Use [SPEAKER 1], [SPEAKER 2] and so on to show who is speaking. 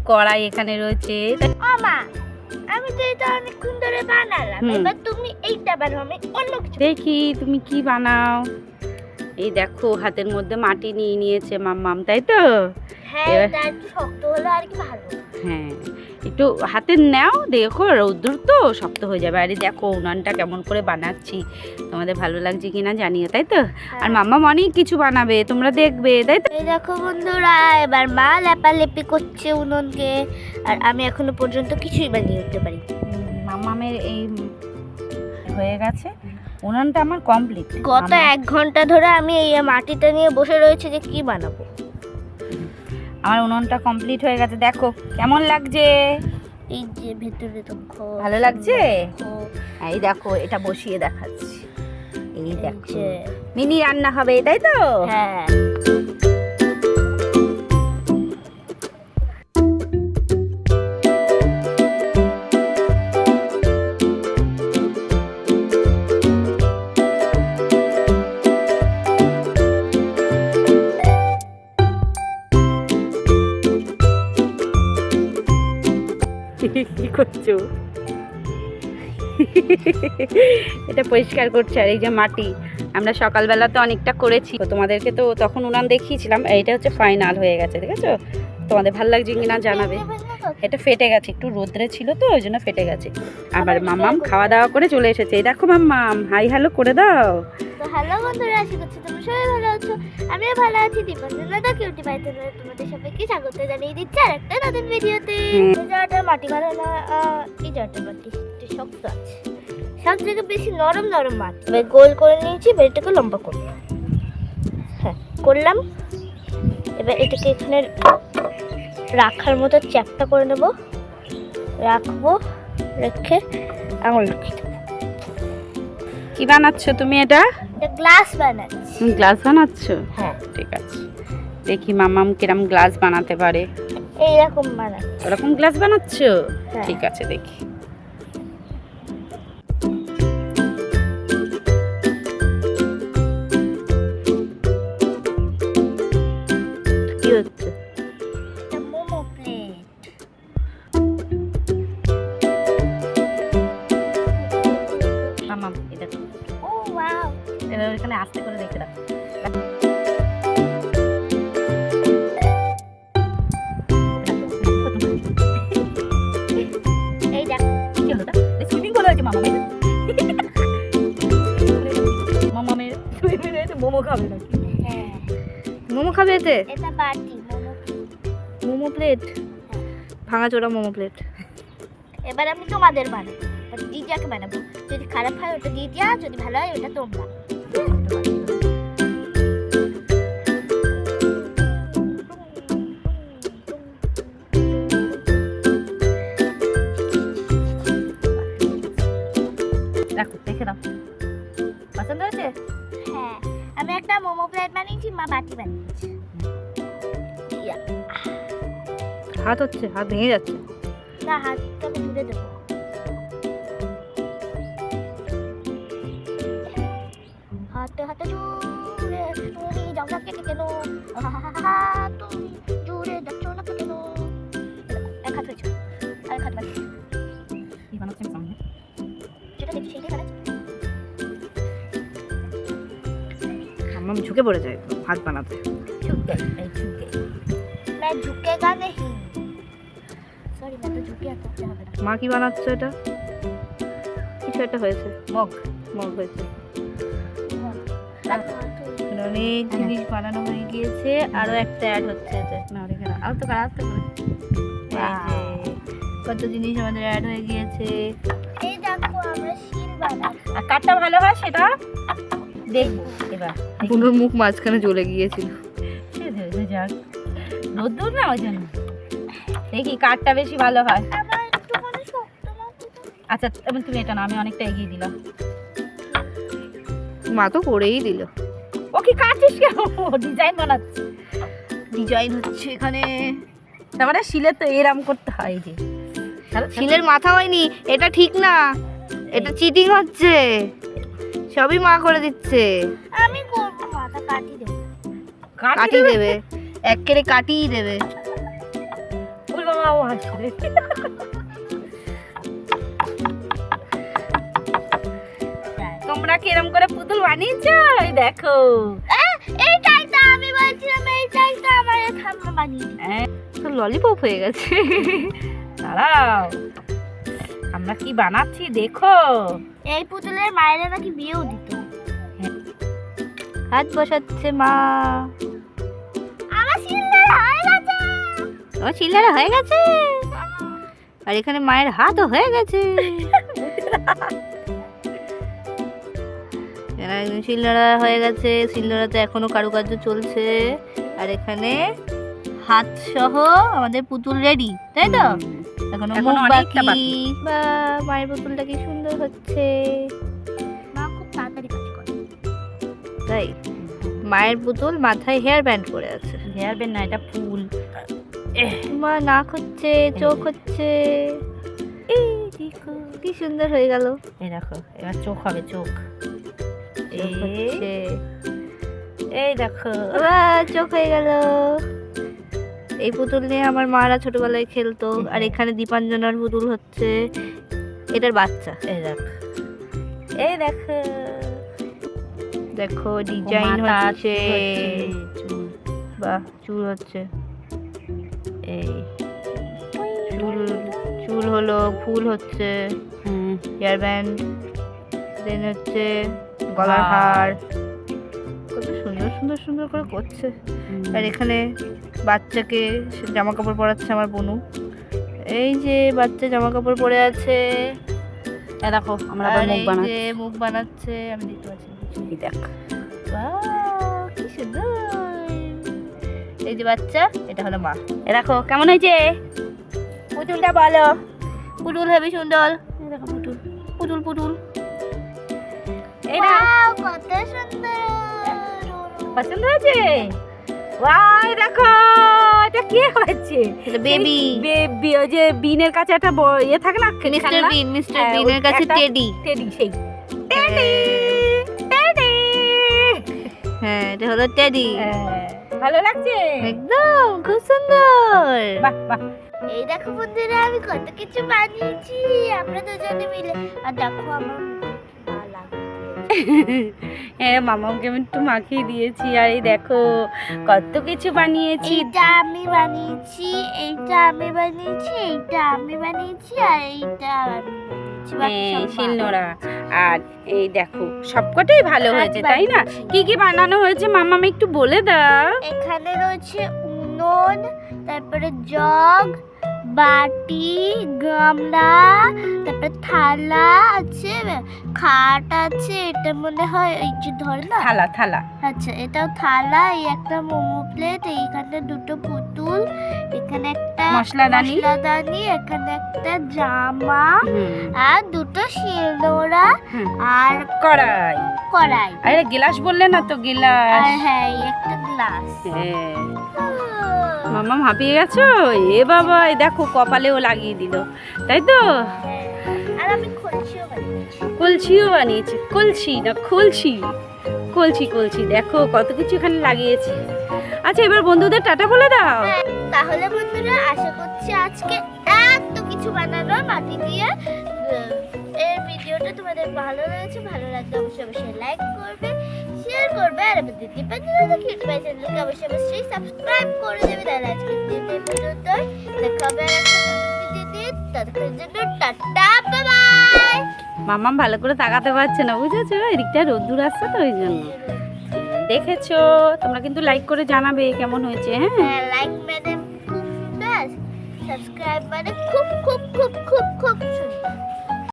[SPEAKER 1] কড়াই এখানে রয়েছে।
[SPEAKER 2] মা আমি তো এটা অনেকক্ষণ ধরে বানালাম, এবার তুমি এইটা বানাও, আমি অন্য কিছু
[SPEAKER 1] দেখি তুমি কি বানাও। এই দেখো হাতের মধ্যে মাটি নিয়ে নিয়েছে মাম্মাম, তাই তো?
[SPEAKER 2] হ্যাঁ এটা একটু শক্ত হলে আর কি ভালো।
[SPEAKER 1] হ্যাঁ একটু হাতে নাও, দেখো রৌদ্র তো শক্ত হয়ে যাবে। আরে দেখো উনানটা কেমন করে বানাচ্ছি, তোমাদের ভালো লাগছে কিনা জানিও, তাই তো? আর মাম্মাম অনেক কিছু বানাবে, তোমরা দেখবে, তাই তো?
[SPEAKER 2] এই দেখো বন্ধুরা, এবার মা লেপালেপি করছে উনুনকে, আর আমি এখনো পর্যন্ত কিছুই বানিয়ে উঠতে পারি।
[SPEAKER 1] মাম্মামের এই হয়ে গেছে, উনানটা আমার কমপ্লিট।
[SPEAKER 2] গত 1 ঘন্টা ধরে আমি এই মাটিটা নিয়ে বসে রয়েছে যে কি বানাবো।
[SPEAKER 1] আমার উনুনটা কমপ্লিট হয়ে গেছে, দেখো কেমন লাগছে।
[SPEAKER 2] এই যে ভেতরে দেখো
[SPEAKER 1] ভালো লাগছে। এই দেখো এটা বসিয়ে দেখাচ্ছি, এই দেখো মিনি রান্না হবে, তাই তো?
[SPEAKER 2] হ্যাঁ
[SPEAKER 1] কি করছো? এটা পরিষ্কার করছে। আর এই যে মাটি আমরা সকালবেলা তো অনেকটা করেছি, তোমাদেরকে তো তখন উনান দেখিয়েছিলাম। এইটা হচ্ছে ফাইনাল হয়ে গেছে, দেখেছো? তোমাদের ভালো লাগছে কিনা জানাবে। এটা ফেটে গেছে, একটু রোদ্রে ছিল তো ওই জন্য ফেটে গেছে। আবার মাম্মাম খাওয়া দাওয়া করে চলে এসেছে। এই দেখো মাম্মাম, হাই হ্যালো করে দাও।
[SPEAKER 2] তো হ্যালো বন্ধুরা, আশা করছি তোমরা সবাই ভালো আছো। আমিও ভালো আছি। দীপঞ্জনা কিউটি বাড়িতে তোমাদের সবাইকে স্বাগত জানিয়ে দিচ্ছি আর একটা নতুন ভিডিওতে। এই জায়গাটা মাটি ভালো না, এই জায়গাটা মাটি একটু শক্ত আছে, সব থেকে বেশি নরম নরম মাটি। এবার গোল করে নিয়েছি, এবার এটাকে লম্বা করবো। হ্যাঁ করলাম। এবার এটাকে এখানে রাখার মতো চ্যাপটা করে নেব, রাখবো, রেখে আঙুল রেখে দেবো।
[SPEAKER 1] কি বানাচ্ছো তুমি? এটা
[SPEAKER 2] গ্লাস বানাচ্ছি।
[SPEAKER 1] গ্লাস বানাচ্ছো?
[SPEAKER 2] হ্যাঁ
[SPEAKER 1] ঠিক আছে, দেখি মাম্মাম কিরম গ্লাস বানাতে পারে।
[SPEAKER 2] এইরকম বানাচ্ছি।
[SPEAKER 1] ওরকম গ্লাস বানাচ্ছো?
[SPEAKER 2] হ্যাঁ।
[SPEAKER 1] ঠিক আছে দেখি। কি হচ্ছে?
[SPEAKER 2] এটা মোমো প্লেট।
[SPEAKER 1] মাম্মাম এই দেখো,
[SPEAKER 2] ও ওয়াও,
[SPEAKER 1] এবার এখানে আস্তে করে রেখে রাখো।
[SPEAKER 2] এই দেখো
[SPEAKER 1] কি হলো এটা? সুইমিং পুল হয়েছে মামামের। মামামের সুইমিং হয়েছে। মোমো খাবে নাকি?
[SPEAKER 2] হ্যাঁ
[SPEAKER 1] মোমো খাবে এতে?
[SPEAKER 2] এটা বাটি মোমো।
[SPEAKER 1] মোমো প্লেট, ভাঙাচোরা মোমো প্লেট।
[SPEAKER 2] এবার আমি তোমাদের বানাবো, দিদিয়াকে বানাবো। যদি খারাপ হয় ওটা দিদিয়া, যদি ভালো হয় ওটা তোমরা।
[SPEAKER 1] দেখো দেখে দাও, পছন্দ হয়েছে?
[SPEAKER 2] হ্যাঁ আমি একটা মোমো প্লেট বানিয়েছি, মা বাটি বানিয়েছে। ইয়া,
[SPEAKER 1] হাত হচ্ছে, হাত ভেঙে যাচ্ছে।
[SPEAKER 2] না হাতটা আমি ধুয়ে দেবো। হাতে হাতে জুড়ে তুমি জগৎকে কেন, তুমি জুড়ে যাচ্ছ না কেন। এক হাত হয়েছে, আর এক হাত বাকি।
[SPEAKER 1] কি বানাচ্ছেন সামনে?
[SPEAKER 2] যেটা দেখি সেটাই বানাচ্ছি।
[SPEAKER 1] মাম্মাম ঝুঁকে পড়ে যায় ভাত বানাতে।
[SPEAKER 2] झुके मैं झुकेगा नहीं, सॉरी मैं तो झुके आता हूं।
[SPEAKER 1] মা কি বানাচ্ছে? এটা কিছু একটা হয়েছে, মগ মগ হয়েছে। অনেক জিনিস বানানো হয়ে গিয়েছে, আরো একটা অ্যাড হচ্ছে এতে। না এখানে আর তো কাজ করে। এই যে কত জিনিস আমাদের অ্যাড হয়ে গিয়েছে।
[SPEAKER 2] এই দেখো আমরা শিল বানাচ্ছি।
[SPEAKER 1] আর কাঠটা ভালো হয় সেটা দেখবো এবার।
[SPEAKER 3] পুনোর মুখ মাঝখানে জ্বলে গিয়েছিল।
[SPEAKER 1] যাক রোদ্দুর না ওই জন্য। দেখি কাঠটা বেশি ভালো হয়।
[SPEAKER 2] আমার একটু মানে শক্ত না।
[SPEAKER 1] আচ্ছা তুমি এটা না, আমি অনেকটা এগিয়ে দিলাম।
[SPEAKER 3] মা তো করেই দিল।
[SPEAKER 1] ও কি কাটছিস কেন? ডিজাইন বানাচ্ছে, ডিজাইন হচ্ছে এখানে। তারপরে শিলে তো এরাম করতে হয়। যে
[SPEAKER 3] শিলের মাথা হয়নি, এটা ঠিক না, এটা চিটিং হচ্ছে। সবই মা করে দিচ্ছে।
[SPEAKER 2] আমি করব, মাথা কাটি দেব।
[SPEAKER 3] কাটি দেবে, এক কেড়ে কাটিয়ে দেবে।
[SPEAKER 1] ওর বাবা আসলে তোমরা কিরম করে পুতুল বানিয়েছো এই দেখো।
[SPEAKER 2] এইটাই তো আমি বলছিলাম, এইটাই তো আমার ঠাম্মা বানিয়েছে।
[SPEAKER 3] তো ললিপপ হয়ে গেছে।
[SPEAKER 1] দাঁড়াও, আমরা কি বানাচ্ছি দেখো।
[SPEAKER 2] এই পুতুলের মায়েরা নাকি বিয়েও দিত।
[SPEAKER 3] হাত বসাচ্ছে মা।
[SPEAKER 2] আমার সিলভার হয়ে গেছে।
[SPEAKER 3] ও চিল্লারা হয়ে গেছে, আর এখানে মায়ের হাতও হয়ে গেছে। শিলনোড়া হয়ে গেছে, শিলনোড়াতে এখনো কারুকার্য চলছে। আর এখানে হাত সহ আমাদের পুতুল রেডি, তাই তো? এখনো
[SPEAKER 1] এখনো
[SPEAKER 3] মুখ
[SPEAKER 1] অনেকটা
[SPEAKER 3] বাকি।
[SPEAKER 1] বাকি।
[SPEAKER 3] বা মায়ের পুতুলটা কি সুন্দর হচ্ছে,
[SPEAKER 2] মা খুব তাড়াতাড়ি কাজ করে।
[SPEAKER 3] তাই মায়ের পুতুল মাথায় হেয়ার ব্যান্ড করে আছে।
[SPEAKER 1] হেয়ার ব্যান্ড না, এটা ফুল।
[SPEAKER 3] মা নাক হচ্ছে, চোখ হচ্ছে, এই দেখো কি সুন্দর হয়ে গেল।
[SPEAKER 1] এই দেখো, এবার চোখ হবে, চোখ।
[SPEAKER 3] চোখ হচ্ছে,
[SPEAKER 1] এই দেখো,
[SPEAKER 3] বাহ, চোখ হয়ে গেল। এই পুতুল নিয়ে আমার মারা ছোটবেলায় খেলতো। আর এখানে দীপাঞ্জনার পুতুল হচ্ছে, এটার বাচ্চা।
[SPEAKER 1] এই দেখো, এই দেখো,
[SPEAKER 3] দেখো ডিজাইন
[SPEAKER 1] মাথা
[SPEAKER 3] হচ্ছে,
[SPEAKER 1] চুল।
[SPEAKER 3] বাহ, চুল হচ্ছে,
[SPEAKER 1] এই
[SPEAKER 3] চুল চুল হলো, ফুল হচ্ছে, হেয়ার ব্যান্ড, দেন হচ্ছে গলার হার। কত সুন্দর সুন্দর সুন্দর করে করছে। আর এখানে বাচ্চাকে জামা কাপড় পরাচ্ছে আমার বনু। এই যে বাচ্চা জামা কাপড় পরে আছে।
[SPEAKER 1] এই দেখো, আমরা
[SPEAKER 3] আর
[SPEAKER 1] আবার মুখ
[SPEAKER 3] এই
[SPEAKER 1] বানাচ্ছি।
[SPEAKER 3] যে মুখ বানাচ্ছে, আমি দেখতে পাচ্ছি না কিছু।
[SPEAKER 1] এই দেখ,
[SPEAKER 3] বাহ, কি সুন্দর। এই যে বাচ্চা, এটা হলো মা।
[SPEAKER 1] এই দেখো কেমন হয়েছে পুতুলটা, বলো।
[SPEAKER 3] পুতুল হেবি সুন্দর।
[SPEAKER 1] এই দেখো পুতুল,
[SPEAKER 3] পুতুল পুতুল।
[SPEAKER 1] এই না,
[SPEAKER 2] Wow, কত সুন্দর।
[SPEAKER 1] পছন্দ হয়েছে? ওয়াই দেখো, এটা কি হচ্ছে?
[SPEAKER 3] এটা বেবি।
[SPEAKER 1] বেবি, ওই যে বিনের কাছে একটা ইয়ে থাকে না,
[SPEAKER 3] মিস্টার বিন, মিস্টার
[SPEAKER 1] হ্যাঁ,
[SPEAKER 3] বিনের
[SPEAKER 1] ওই
[SPEAKER 3] কাছে
[SPEAKER 1] একটা
[SPEAKER 3] টেডি।
[SPEAKER 1] টেডি, সেই টেডি, টেডি।
[SPEAKER 3] হ্যাঁ, এটা হলো টেডি।
[SPEAKER 1] ভালো লাগছে?
[SPEAKER 3] একদম খুব সুন্দর।
[SPEAKER 1] বাহ বাহ।
[SPEAKER 2] এই দেখো বন্ধুরা, আমি কত কিছু বানিয়েছি আমরা দুজনে মিলে। আর দেখো আমার মা লাগিয়ে
[SPEAKER 1] হ্যাঁ, মামাকে আমি একটু মাখিয়ে দিয়েছি। আর এই দেখো কত কিছু বানিয়েছি।
[SPEAKER 2] এইটা আমি বানিয়েছি, এইটা আমি বানিয়েছি, এইটা আমি বানিয়েছি, আর এইটা আমি বানিয়েছি। বাকি
[SPEAKER 1] হ্যাঁ,
[SPEAKER 2] সব মা
[SPEAKER 1] শিলনোড়া। আর এই দেখো সবকটাই ভালো হয়েছে, তাই না? কি কি বানানো হয়েছে মামা, আমি একটু বলে দাও।
[SPEAKER 2] এখানে রয়েছে উনুন, তারপরে জগ, বাটি, গামলা, তারপরে থালা আছে, খাট আছে, এটা মনে হয় এই যে ধর না,
[SPEAKER 1] থালা, থালা।
[SPEAKER 2] আচ্ছা এটাও থালা, এই একটা মোমো প্লেট, এইখানে দুটো পুতুল, এখানে একটা
[SPEAKER 1] মশলাদানি।
[SPEAKER 2] মশলাদানি, এখানে একটা জামা,
[SPEAKER 1] হুম,
[SPEAKER 2] আর দুটো শিলনোড়া,
[SPEAKER 1] হুম।
[SPEAKER 2] আর
[SPEAKER 1] কড়াই।
[SPEAKER 2] কড়াই,
[SPEAKER 1] আরে গ্লাস বললে না তো,
[SPEAKER 2] আর
[SPEAKER 1] গ্লাস।
[SPEAKER 2] হ্যাঁ এই একটা গ্লাস।
[SPEAKER 1] হ্যাঁ, মামা হাঁপিয়ে গেছো? এ বাবা, এই দেখো কপালেও লাগিয়ে দিল, তাই তো?
[SPEAKER 2] হ্যাঁ, আর আমি খলসিও বানিয়েছি।
[SPEAKER 1] কলছিও বানিয়েছি, কলছি না কলছি, কলছি কলছি। দেখো কত কিছু এখানে লাগিয়েছি। আচ্ছা, এবার বন্ধুদের টাটা বলে দাও।
[SPEAKER 2] হ্যাঁ, তাহলে বন্ধুরা আশা করছি আজকে এত কিছু বানানো মাটি দিয়ে এর ভিডিওটা তোমাদের ভালো লেগেছে। ভালো লাগলে অবশ্যই অবশ্যই লাইক করবে, শেয়ার করবে, আর আমাদের দীপাঞ্জলি কিউট বাই চ্যানেলকে অবশ্যই অবশ্যই সাবস্ক্রাইব করে দেবে। তাহলে আজকে ভিডিওটা পর্যন্ত, দেখা হবে আর একটা নতুন ভিডিওতে। ততক্ষণের জন্য টাটা, বাই বাই।
[SPEAKER 1] মামা ভালো করে তাকাতে পারছে না, বুঝেছো? এদিকটা রোদ্দুর আসছে তো, ওই জন্য। দেখেছো? তোমরা কিন্তু লাইক করে জানাবে কেমন হয়েছে। হ্যাঁ,
[SPEAKER 2] হ্যাঁ, লাইক মানে খুব সুন্দর, সাবস্ক্রাইব মানে খুব খুব খুব খুব খুব সুন্দর।